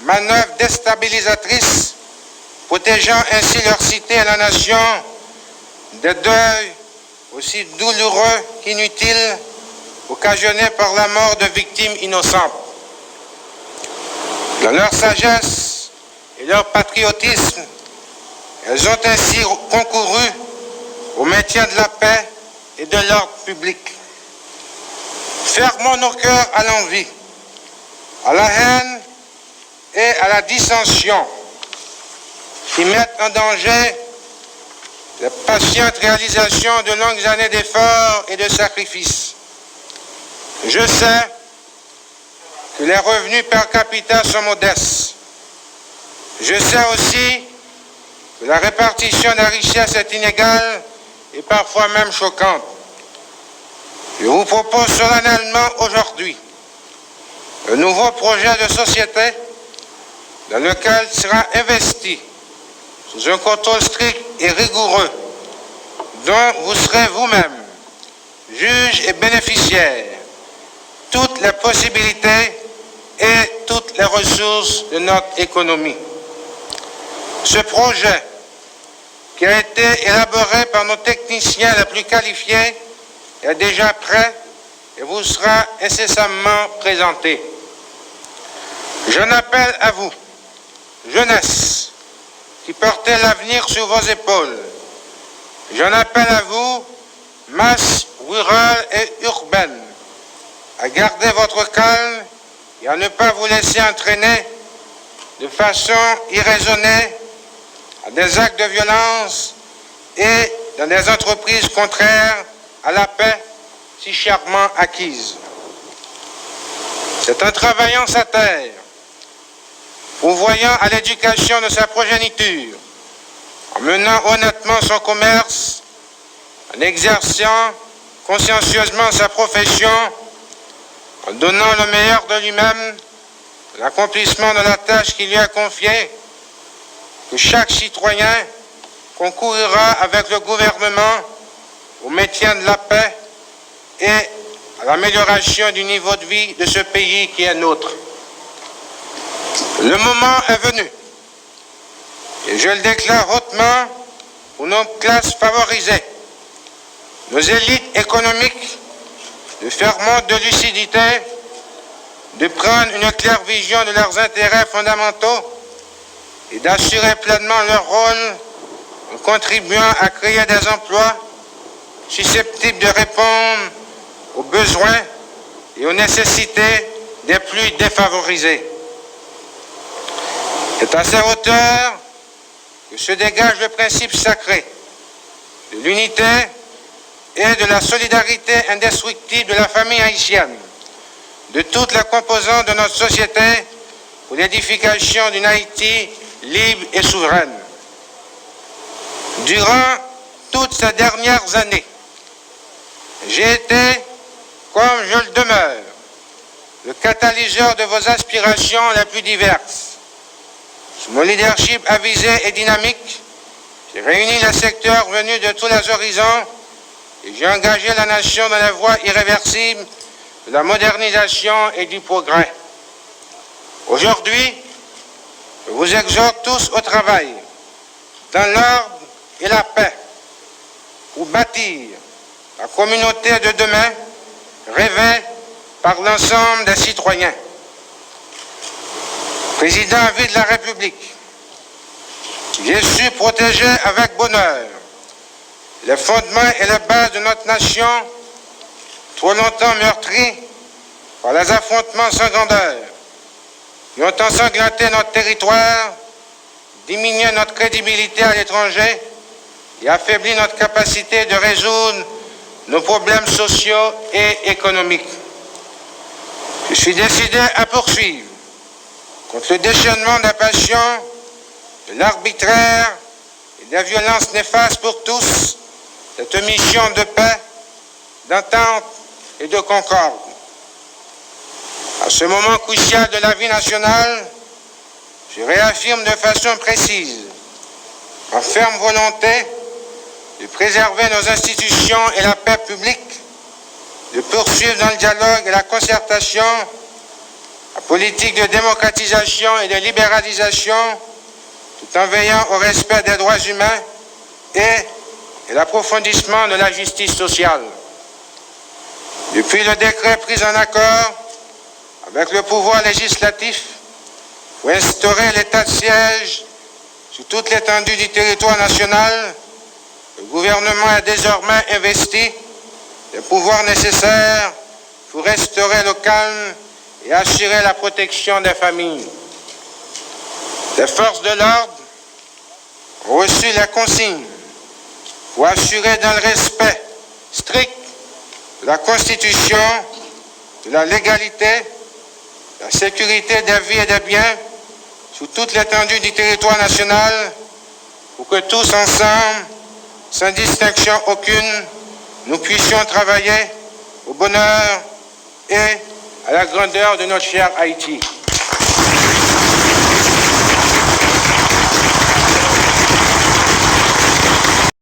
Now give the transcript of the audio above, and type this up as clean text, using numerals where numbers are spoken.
manœuvres déstabilisatrices, protégeant ainsi leur cité et la nation des deuils aussi douloureux qu'inutiles occasionnés par la mort de victimes innocentes. Dans leur sagesse et leur patriotisme, elles ont ainsi concouru au maintien de la paix et de l'ordre public. Fermons nos cœurs à l'envie, à la haine et à la dissension qui mettent en danger la patiente réalisation de longues années d'efforts et de sacrifices. Je sais que les revenus per capita sont modestes. Je sais aussi que la répartition de la richesse est inégale et parfois même choquante. Je vous propose solennellement aujourd'hui un nouveau projet de société dans lequel sera investi sous un contrôle strict et rigoureux dont vous serez vous-même juge et bénéficiaire, toutes les possibilités et toutes les ressources de notre économie. Ce projet, qui a été élaboré par nos techniciens les plus qualifiés, est déjà prêt et vous sera incessamment présenté. J'en appelle à vous, jeunesse, qui portez l'avenir sur vos épaules. J'en appelle à vous, masse rurale et urbaine, à garder votre calme et à ne pas vous laisser entraîner de façon irraisonnée à des actes de violence et dans des entreprises contraires à la paix si chèrement acquise. C'est en travaillant sa terre, pourvoyant à l'éducation de sa progéniture, en menant honnêtement son commerce, en exerçant consciencieusement sa profession, en donnant le meilleur de lui-même, l'accomplissement de la tâche qui lui est confiée, que chaque citoyen concourira avec le gouvernement au maintien de la paix et à l'amélioration du niveau de vie de ce pays qui est nôtre. Le moment est venu, et je le déclare hautement pour nos classes favorisées, nos élites économiques, de faire montre de lucidité, de prendre une claire vision de leurs intérêts fondamentaux et d'assurer pleinement leur rôle en contribuant à créer des emplois susceptibles de répondre aux besoins et aux nécessités des plus défavorisés. C'est à ces hauteurs que se dégage le principe sacré de l'unité et de la solidarité indestructible de la famille haïtienne, de toutes les composantes de notre société pour l'édification d'une Haïti libre et souveraine. Durant toutes ces dernières années, j'ai été, comme je le demeure, le catalyseur de vos aspirations les plus diverses. Sous mon leadership avisé et dynamique, j'ai réuni les secteurs venus de tous les horizons et j'ai engagé la nation dans la voie irréversible de la modernisation et du progrès. Aujourd'hui, je vous exhorte tous au travail, dans l'ordre et la paix, pour bâtir la communauté de demain rêvée par l'ensemble des citoyens. Président à vie de la République, j'ai su protéger avec bonheur les fondements et les bases de notre nation, trop longtemps meurtris par les affrontements sans grandeur, qui ont ensanglanté notre territoire, diminué notre crédibilité à l'étranger et affaibli notre capacité de résoudre nos problèmes sociaux et économiques. Je suis décidé à poursuivre contre le déchaînement de la passion, de l'arbitraire et de la violence néfaste pour tous, cette mission de paix, d'entente et de concorde. À ce moment crucial de la vie nationale, je réaffirme de façon précise ma ferme volonté de préserver nos institutions et la paix publique, de poursuivre dans le dialogue et la concertation la politique de démocratisation et de libéralisation, tout en veillant au respect des droits humains et l'approfondissement de la justice sociale. Depuis le décret pris en accord avec le pouvoir législatif pour instaurer l'état de siège sur toute l'étendue du territoire national, le gouvernement est désormais investi des pouvoirs nécessaires pour restaurer le calme et assurer la protection des familles. Les forces de l'ordre ont reçu les consignes pour assurer dans le respect strict de la Constitution, de la légalité, de la sécurité des vies et des biens sur toute l'étendue du territoire national pour que tous ensemble, sans distinction aucune, nous puissions travailler au bonheur et à la grandeur de notre cher Haïti.